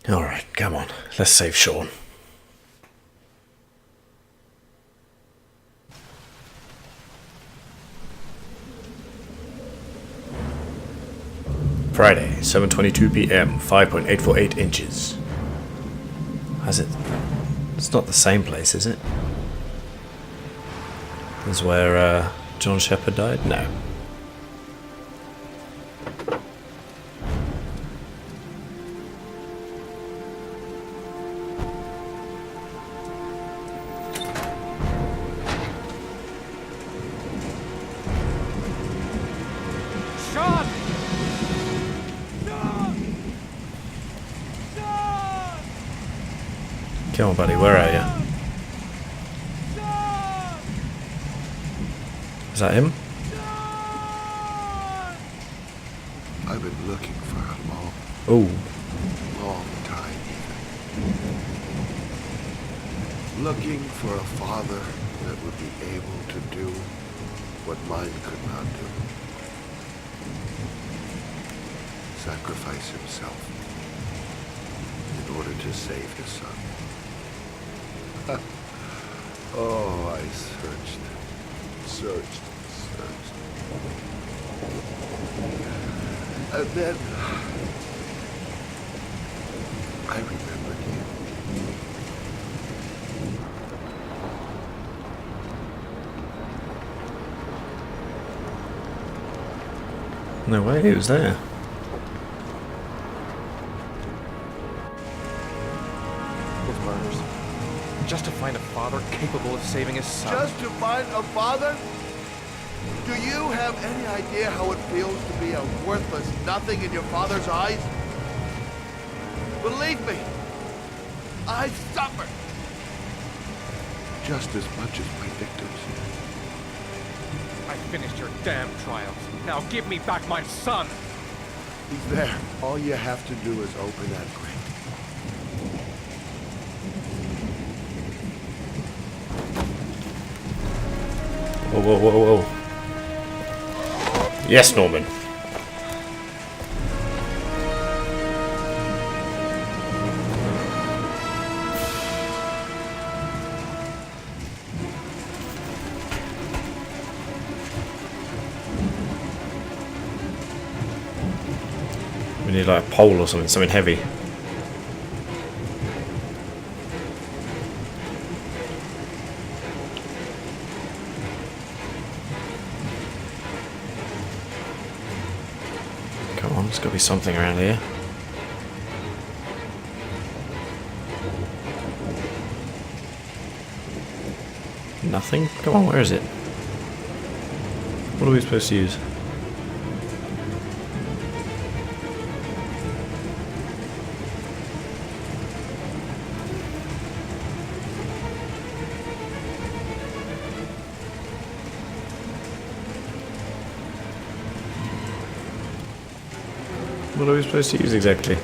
Alright, come on. Let's save Sean. Friday, 7:22 p.m. 5.848 inches. Has it? It's not the same place, is it? Is where John Shepard died? No. Sean! Come on, buddy, where are you? Is that him? I've been looking for a Oh. long time. Looking for a father that would be able to do what mine could not do. Sacrifice himself in order to save his son. Oh, I searched. And then I remembered you. No way, he was there. Those murders. Just to find a father capable of saving his son. Just to find a father? Do you have any idea how it feels to be a worthless nothing in your father's eyes? Believe me, I suffered just as much as my victims. I finished your damn trials. Now give me back my son! He's there. All you have to do is open that grave. Whoa, whoa, whoa, whoa. Yes, Norman. We need like a pole or something heavy. Come on, there's got to be something around here. Nothing? Come on, where is it? What are we supposed to use? What are we supposed to use exactly?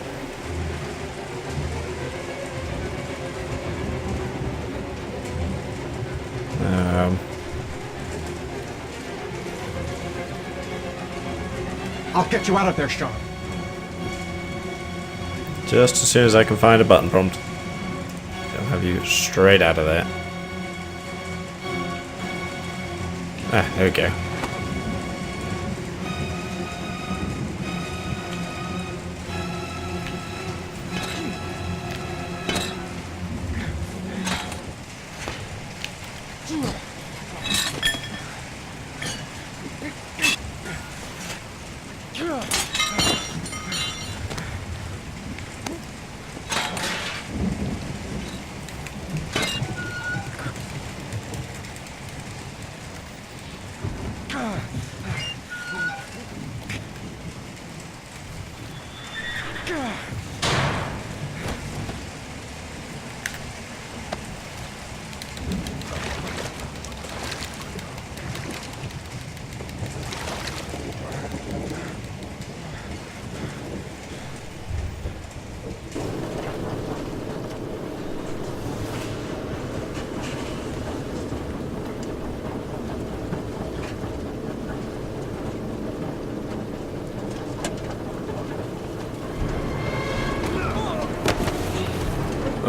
I'll get you out of there, Sean. Just as soon as I can find a button prompt, I'll have you straight out of there. Ah, there we go.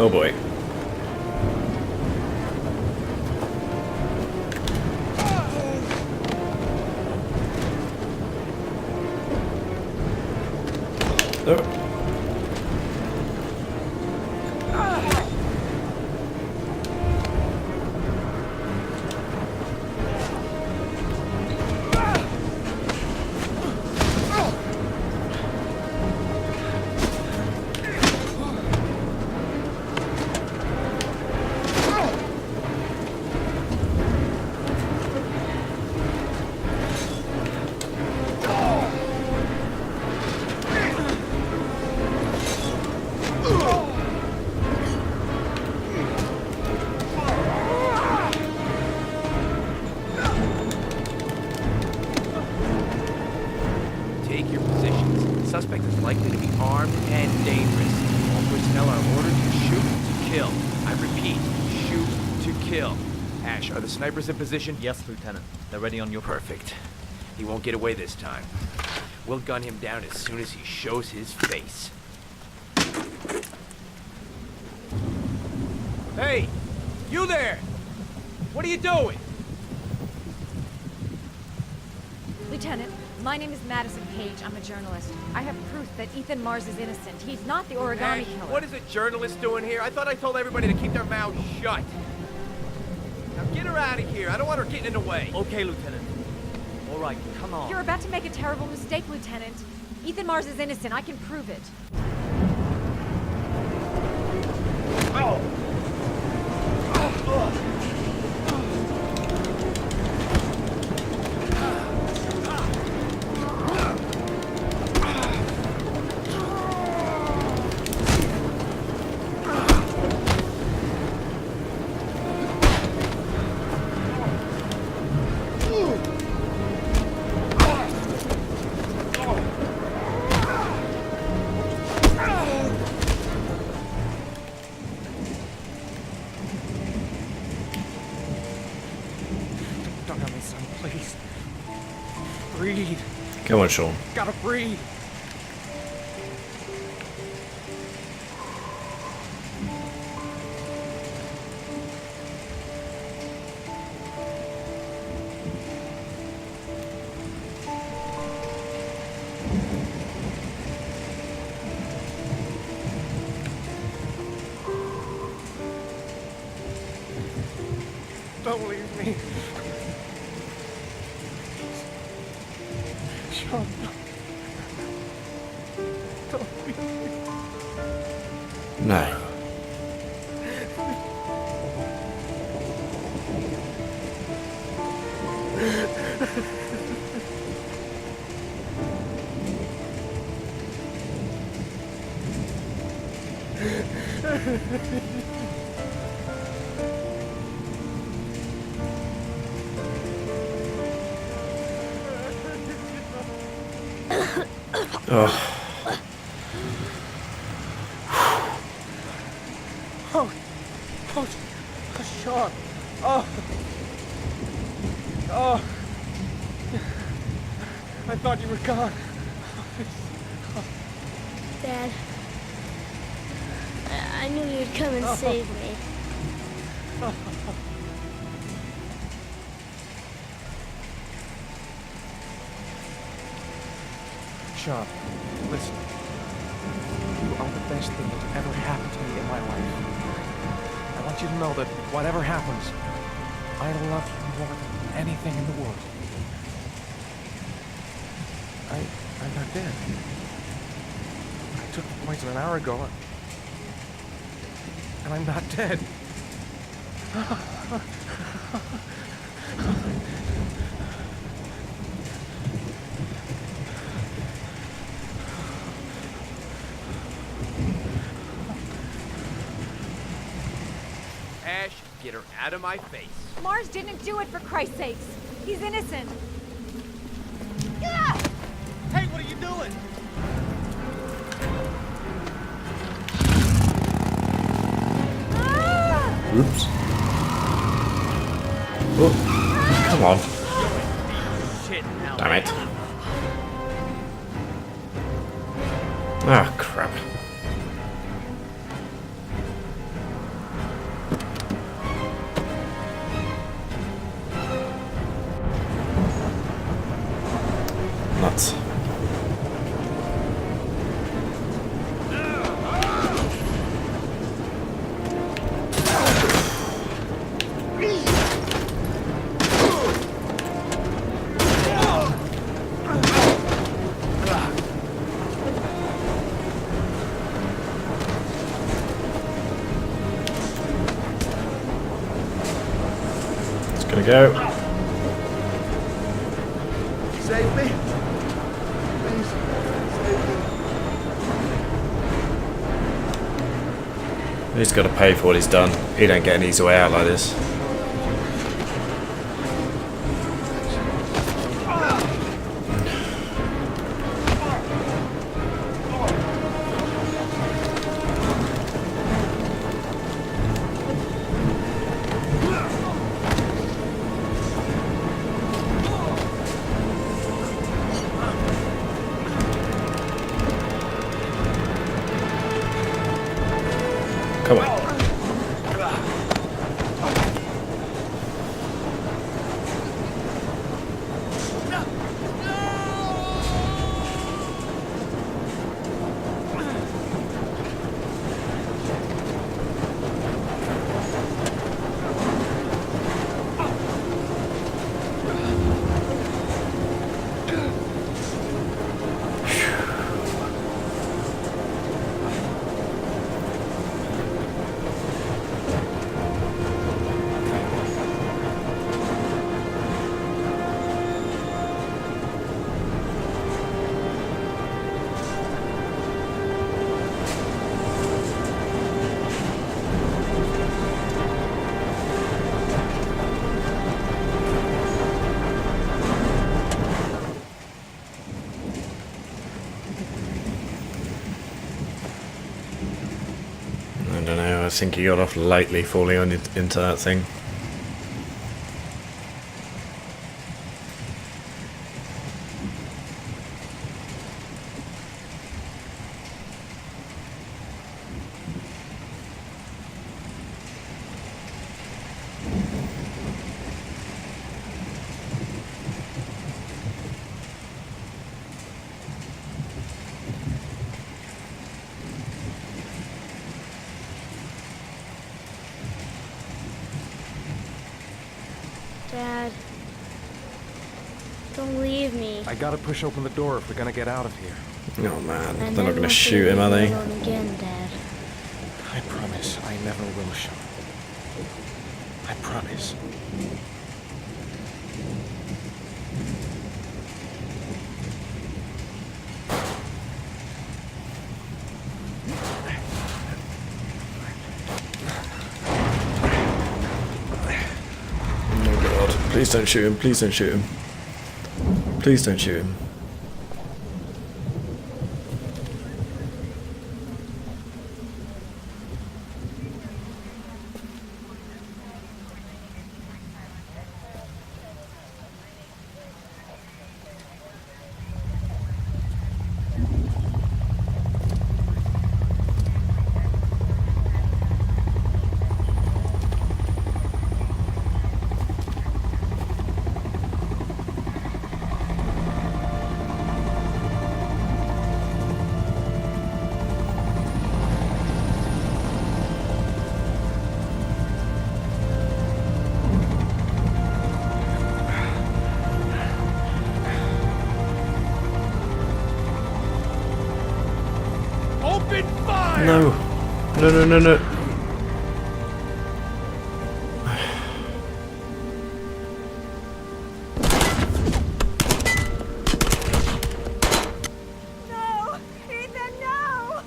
Oh boy. Oh. Take your positions. The suspect is likely to be armed and dangerous. All personnel are ordered to shoot to kill. I repeat, shoot to kill. Ash, are the snipers in position? Yes, Lieutenant. They're ready on your... Perfect. He won't get away this time. We'll gun him down as soon as he shows his face. Hey! You there! What are you doing? Lieutenant, my name is Madison Page. I'm a journalist. I have proof that Ethan Mars is innocent. He's not the origami Ash, killer. what is a journalist doing here? I thought I told everybody to keep their mouths shut. Now get her out of here. I don't want her getting in the way. Okay, Lieutenant. All right, come on. You're about to make a terrible mistake, Lieutenant. Ethan Mars is innocent. I can prove it. Don't have my son, please. Breathe. Come on, Sean. Gotta breathe. Don't leave me. Sean, don't leave me. No. Oh. Sean. Oh. I thought you were gone. Dad, I knew you'd come and save me. Sean, listen. You are the best thing that's ever happened to me in my life. I want you to know that whatever happens, I love you more than anything in the world. I'm not dead. I took the poison an hour ago, and I'm not dead. Ash, get her out of my face. Mars didn't do it, for Christ's sakes. He's innocent. Hey, what are you doing? Oops. Oh. Come on. Shit, now. Damn it. Ah, crap. go. Save me. Please, save me. He's got to pay for what he's done. He don't get an easy way out like this. Come on. I don't know, I think he got off lightly falling on into that thing. Dad, don't leave me. I gotta push open the door if we're gonna get out of here. Oh man, I they're not never going to want shoot you him, are they? alone again, Dad. I promise I never will, Sean. I promise. Oh god, please don't shoot him, please don't shoot him. Please don't shoot him. Open fire! No. No, no, no, no. No! Ethan, no!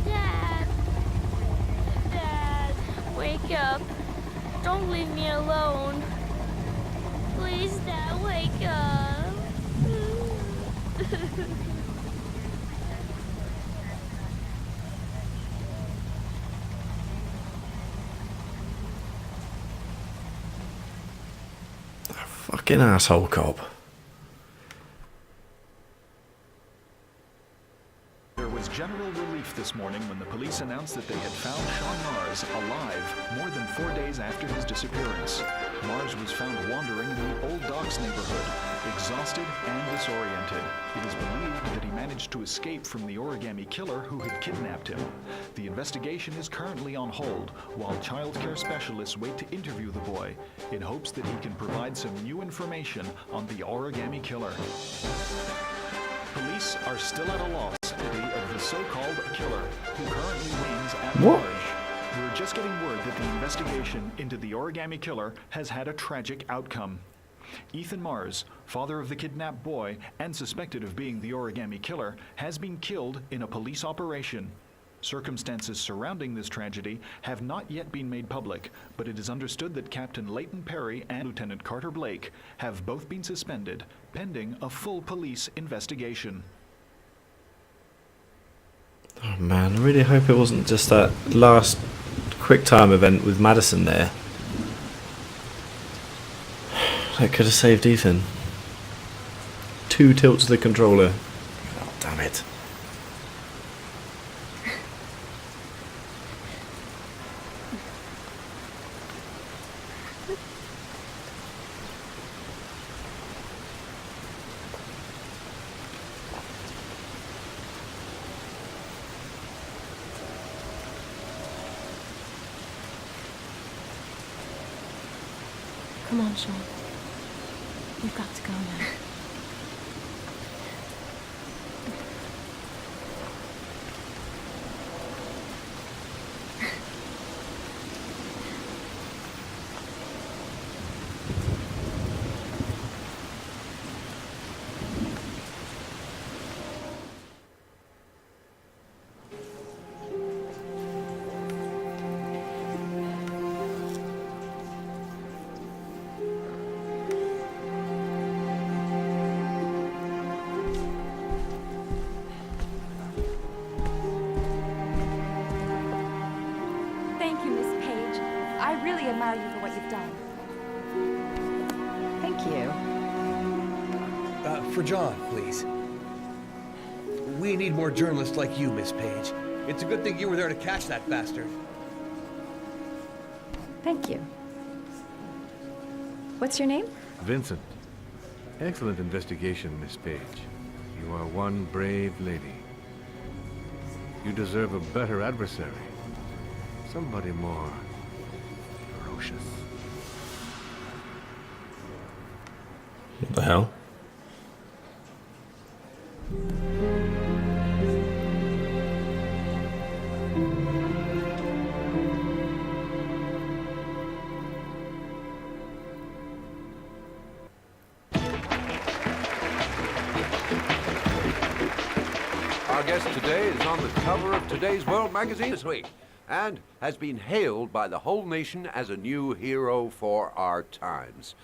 Dad! Dad, wake up. Don't leave me alone. Please, Dad, wake up. Fucking asshole cop. There was general relief this morning when the police announced that they had found Sean Mars alive more than 4 days after his disappearance. Mars was found wandering in the Old Docks neighborhood, exhausted and disoriented. It is believed that he managed to escape from the origami killer who had kidnapped him. The investigation is currently on hold, while child care specialists wait to interview the boy, in hopes that he can provide some new information on the origami killer. Police are still at a loss of the so-called killer, who currently reigns at large. We're just getting word that the investigation into the origami killer has had a tragic outcome. Ethan Mars, father of the kidnapped boy and suspected of being the origami killer, has been killed in a police operation. Circumstances surrounding this tragedy have not yet been made public, but it is understood that Captain Leighton Perry and Lieutenant Carter Blake have both been suspended, pending a full police investigation. Oh man, I really hope it wasn't just that last quick time event with Madison there. That could have saved Ethan. 2 tilts to the controller. Oh, damn it. Come on, Sean. We've got to go now. I really admire you for what you've done. Thank you. For John, please. We need more journalists like you, Miss Page. It's a good thing you were there to catch that bastard. Thank you. What's your name? Vincent. Excellent investigation, Miss Page. You are one brave lady. You deserve a better adversary. Somebody more ferocious. What the hell? Our guest today is on the cover of today's World magazine this week and has been hailed by the whole nation as a new hero for our times.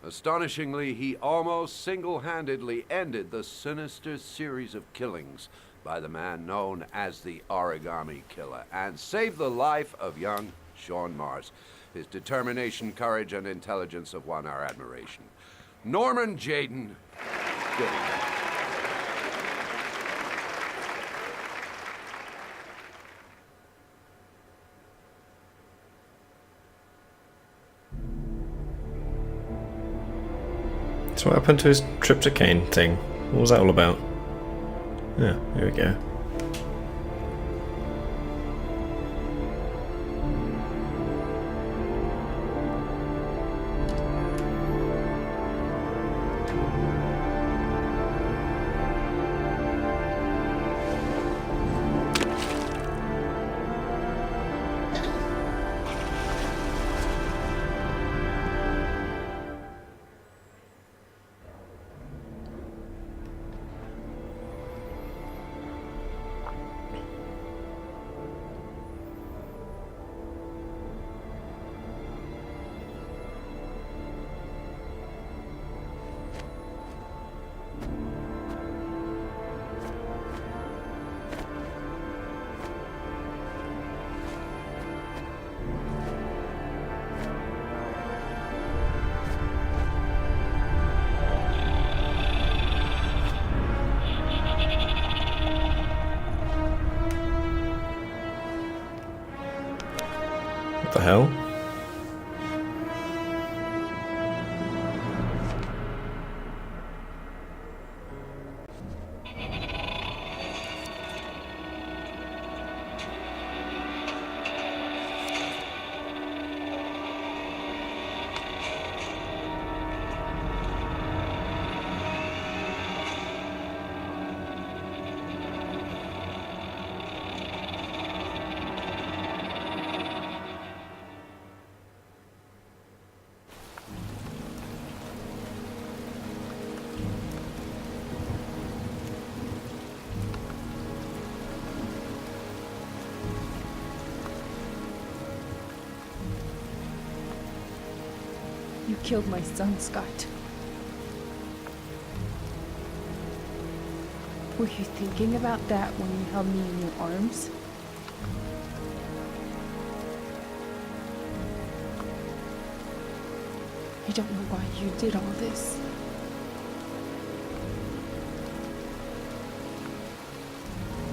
Astonishingly, he almost single-handedly ended the sinister series of killings by the man known as the Origami Killer and saved the life of young Sean Mars. His determination, courage, and intelligence have won our admiration. Norman Jayden, good evening. So what happened to his tryptocane thing? What was that all about? Yeah, here we go. You killed my son, Scott. Were you thinking about that when you held me in your arms? I don't know why you did all this.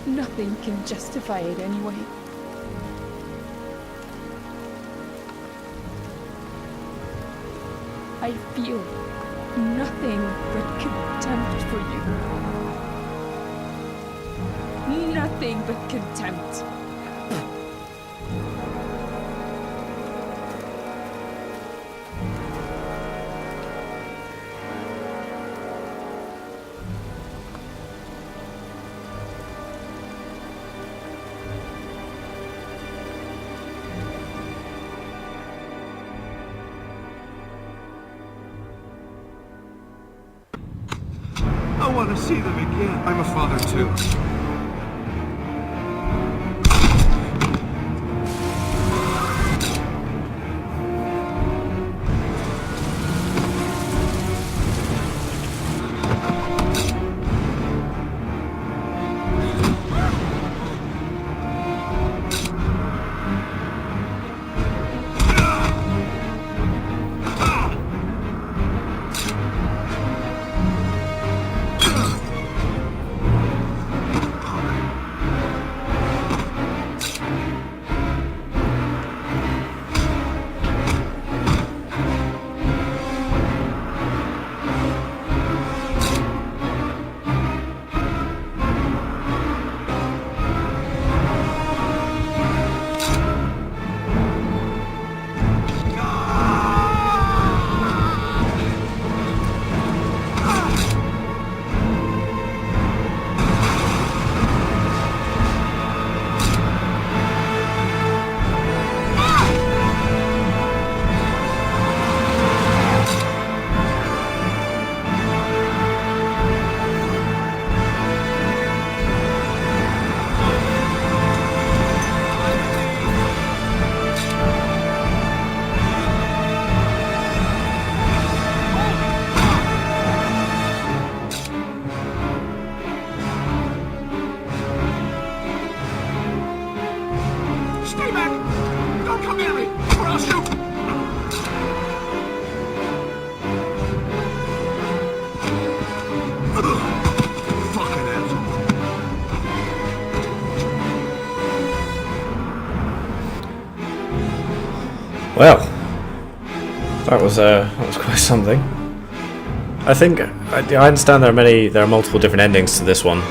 Nothing can justify it anyway. I feel nothing but contempt for you. Nothing but contempt. I want to see them again. I'm a father too. Stay back! Don't come near me, or I'll shoot! Fucking asshole. Well, that was quite something. I think I understand there are multiple different endings to this one,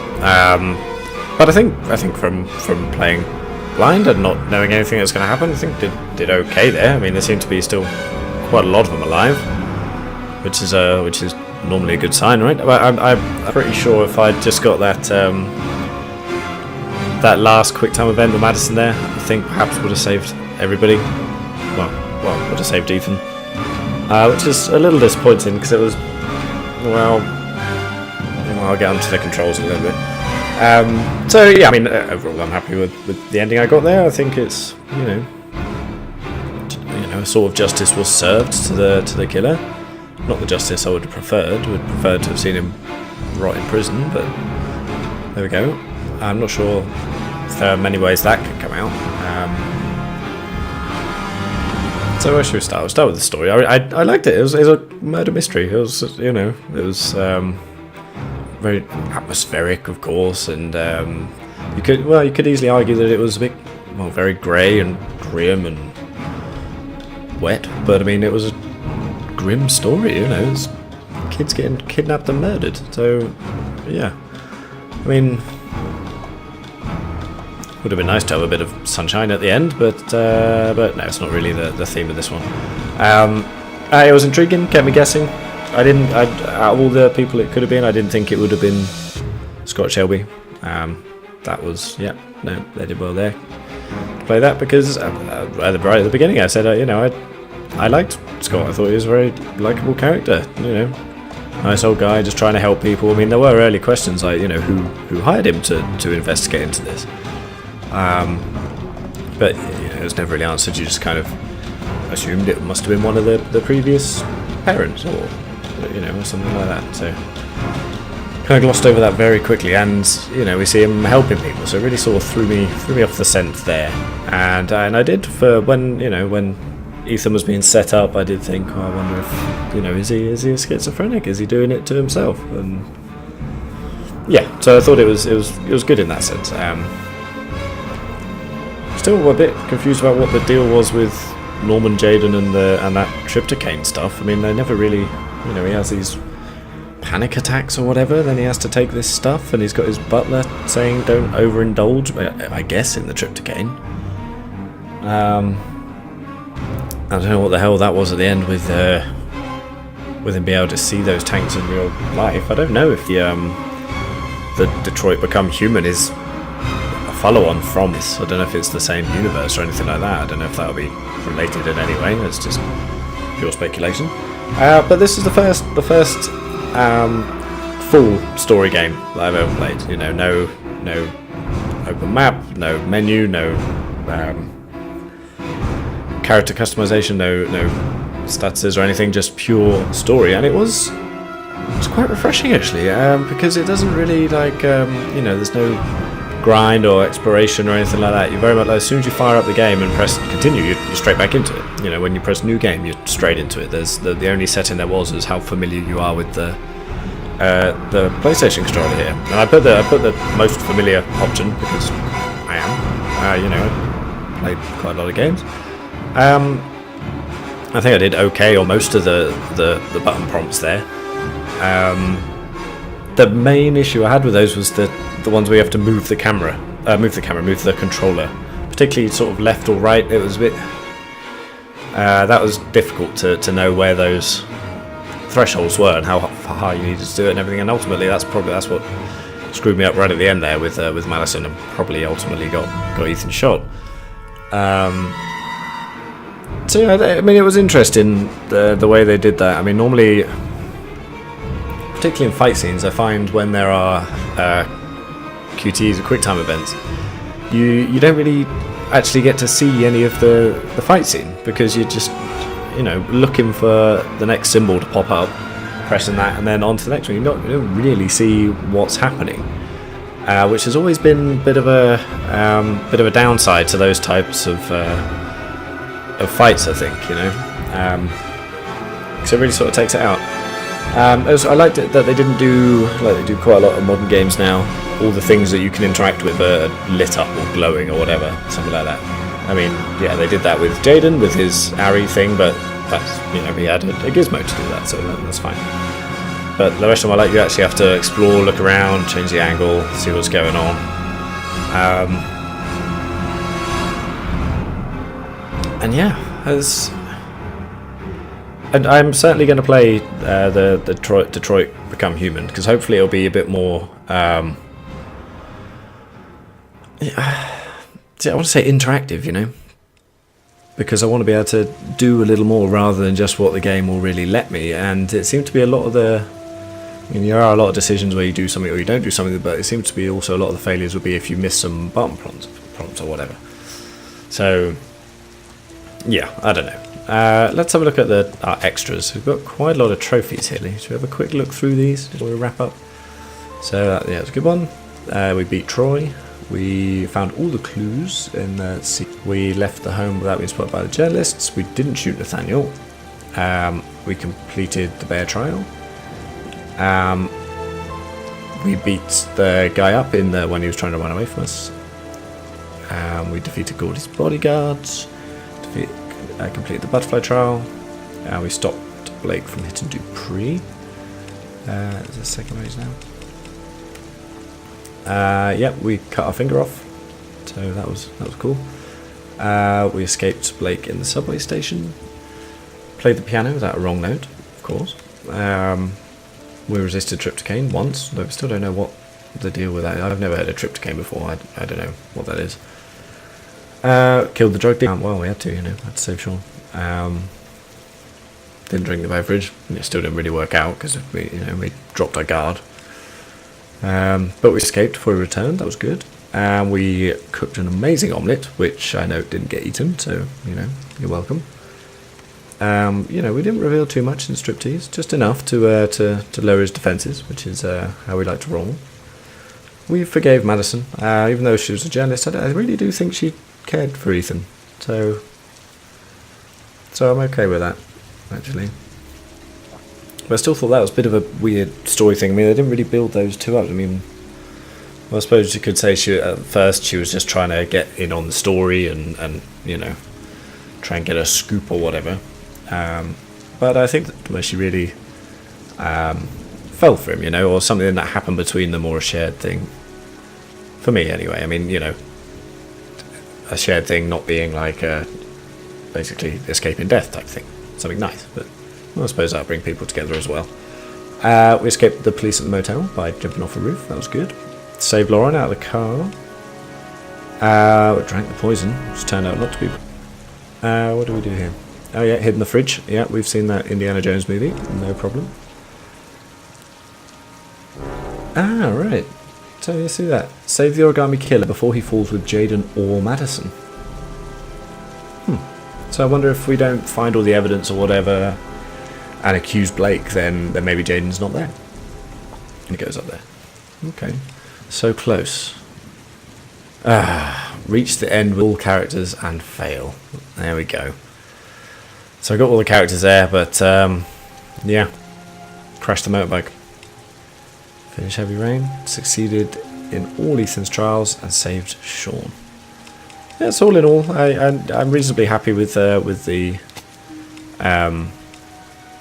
but I think from playing blind and not knowing anything that's going to happen, I think did okay there. I mean, there seem to be still quite a lot of them alive, which is normally a good sign, right? But I'm pretty sure if I'd just got that last quick time event with Madison there, I think perhaps would have saved everybody. Well, would have saved Ethan, which is a little disappointing because it was, well, I'll get onto the controls in a little bit. So yeah, I mean, overall I'm happy with the ending I got there. I think it's, sort of justice was served to the killer. Not the justice I would have preferred. Would prefer to have seen him rot in prison, but there we go. I'm not sure if there are many ways that could come out. So where should we start? We'll start with the story. I liked it. It was a murder mystery. It was, it was very atmospheric, of course, and you could easily argue that it was a bit, very grey and grim and wet. But I mean, it was a grim story. It was kids getting kidnapped and murdered. So yeah, I mean, would have been nice to have a bit of sunshine at the end, but no, it's not really the theme of this one. It was intriguing, kept me guessing. Out of all the people it could have been, I didn't think it would have been Scott Shelby. That was, they did well there to play that, because right at the beginning I said, I liked Scott. I thought he was a very likeable character. Nice old guy, just trying to help people. I mean, there were early questions like, who hired him to investigate into this. But it was never really answered. You just kind of assumed it must have been one of the previous parents, or or something like that. So kind of glossed over that very quickly, and we see him helping people, so it really sort of threw me off the scent there. And I did, for when Ethan was being set up, I did think, I wonder if is he a schizophrenic? Is he doing it to himself? And yeah, so I thought it was good in that sense. Still a bit confused about what the deal was with Norman Jayden and that tryptocane stuff. I mean, they never really, he has these panic attacks or whatever, then he has to take this stuff, and he's got his butler saying don't overindulge, I guess, in the tryptocane. I don't know what the hell that was at the end with him being able to see those tanks in real life. I don't know if the Detroit Become Human is a follow-on from this. I don't know if it's the same universe or anything like that. I don't know if that'll be related in any way. It's just pure speculation. But this is the first full story game that I've ever played. No open map, no menu, no character customization, no statuses or anything, just pure story. And it was quite refreshing actually, because it doesn't really there's no grind or exploration or anything like that. You very much, as soon as you fire up the game and press continue, you're straight back into it. When you press new game, you're straight into it. There's the only setting there was how familiar you are with the PlayStation controller here. And I put the most familiar option because I am. I played quite a lot of games. I think I did okay on most of the button prompts there. The main issue I had with those was the ones where you have to move the controller, particularly sort of left or right. It was a bit that was difficult to know where those thresholds were and how far you needed to do it and everything. And ultimately, that's what screwed me up right at the end there with Madison, and probably ultimately got Ethan shot. So yeah, I mean, it was interesting the way they did that. I mean, normally, particularly in fight scenes, I find when there are QTEs or QuickTime events, you don't really actually get to see any of the fight scene, because you're just looking for the next symbol to pop up, pressing that, and then on to the next one. You don't really see what's happening, which has always been a bit of a downside to those types of fights, I think, because it really sort of takes it out. I liked it that they didn't do, like they do quite a lot of modern games now, all the things that you can interact with are lit up or glowing or whatever, something like that. I mean, yeah, they did that with Jayden, with his Ari thing, but that's, he had a gizmo to do that, so that's fine. But the rest of them, I like, you actually have to explore, look around, change the angle, see what's going on. And yeah, and I'm certainly going to play the Detroit Become Human, because hopefully it'll be a bit more. I want to say interactive, because I want to be able to do a little more rather than just what the game will really let me. And it seemed to be a lot of there are a lot of decisions where you do something or you don't do something, but it seems to be also a lot of the failures would be if you miss some button prompts or whatever. So yeah, I don't know. Let's have a look at our extras. We've got quite a lot of trophies here. Should we have a quick look through these before we wrap up? So yeah, it's a good one. We beat Troy. We found all the clues in the sea. We left the home without being spotted by the journalists. We didn't shoot Nathaniel. We completed the bear trial. We beat the guy up when he was trying to run away from us. We defeated Gordy's bodyguards. Completed the butterfly trial. We stopped Blake from hitting Dupree. Is the second page now? Yep, we cut our finger off, so that was cool. We escaped Blake in the subway station. Played the piano without a wrong note, of course. We resisted tryptocane once, though we still don't know what the deal with that is. I've never heard of tryptocane before. I don't know what that is. Killed the drug dealer. Well, we had to, had to save Sean. Didn't drink the beverage. It still didn't really work out because we dropped our guard. But we escaped before we returned. That was good. We cooked an amazing omelette, which I know didn't get eaten. So you're welcome. You know, we didn't reveal too much in Striptease, just enough to lower his defences, which is how we like to roll. We forgave Madison, even though she was a journalist. I really do think she cared for Ethan, so I'm okay with that, actually. But I still thought that was a bit of a weird story thing. I mean, they didn't really build those two up. I mean, well, I suppose you could say at first she was just trying to get in on the story and you know, try and get a scoop or whatever. But I think that when she really fell for him, you know, or something that happened between them, or a shared thing. For me, anyway. I mean, you know, a shared thing not being like basically escaping death type thing. Something nice, but well, I suppose that'll bring people together as well. We escaped the police at the motel by jumping off a roof. That was good. Saved Lauren out of the car. We drank the poison, which turned out not to be. What do we do here? Oh yeah, hid in the fridge. Yeah, we've seen that Indiana Jones movie. No problem. Ah, right. So you see that. Save the origami killer before he falls with Jaden or Madison. So I wonder if we don't find all the evidence or whatever and accuse Blake, then maybe Jaden's not there. And he goes up there. Okay. So close. Reach the end with all characters and fail. There we go. So I got all the characters there, but yeah. Crashed the motorbike. Finish Heavy Rain. Succeeded in all Ethan's trials and saved Sean. Yeah, so all in all, I'm reasonably happy with the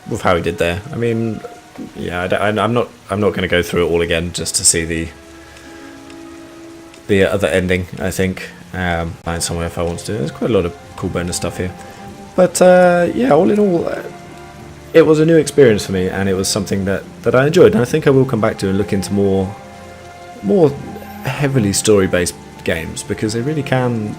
with how he did there. I mean, yeah, I'm not going to go through it all again just to see the other ending. I think find somewhere if I want to do it. There's quite a lot of cool bonus stuff here, but yeah, all in all, it was a new experience for me, and it was something that I enjoyed, and I think I will come back to and look into more heavily story-based games, because they really can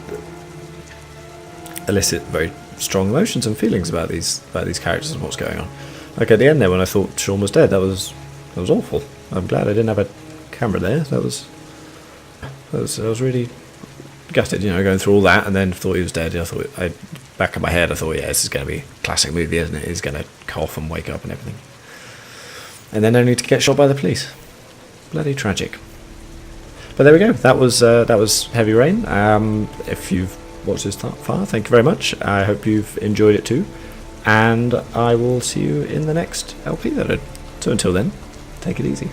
elicit very strong emotions and feelings about these characters and what's going on. Like at the end there, when I thought Sean was dead, that was awful. I'm glad I didn't have a camera there. I was really gutted, you know, going through all that, and then thought he was dead. Back in my head, I thought, yeah, this is going to be a classic movie, isn't it? He's going to cough and wake up and everything, and then only to get shot by the police. Bloody tragic. But there we go. That was Heavy Rain. If you've watched this far, thank you very much. I hope you've enjoyed it too, and I will see you in the next LP that I did. So until then, take it easy.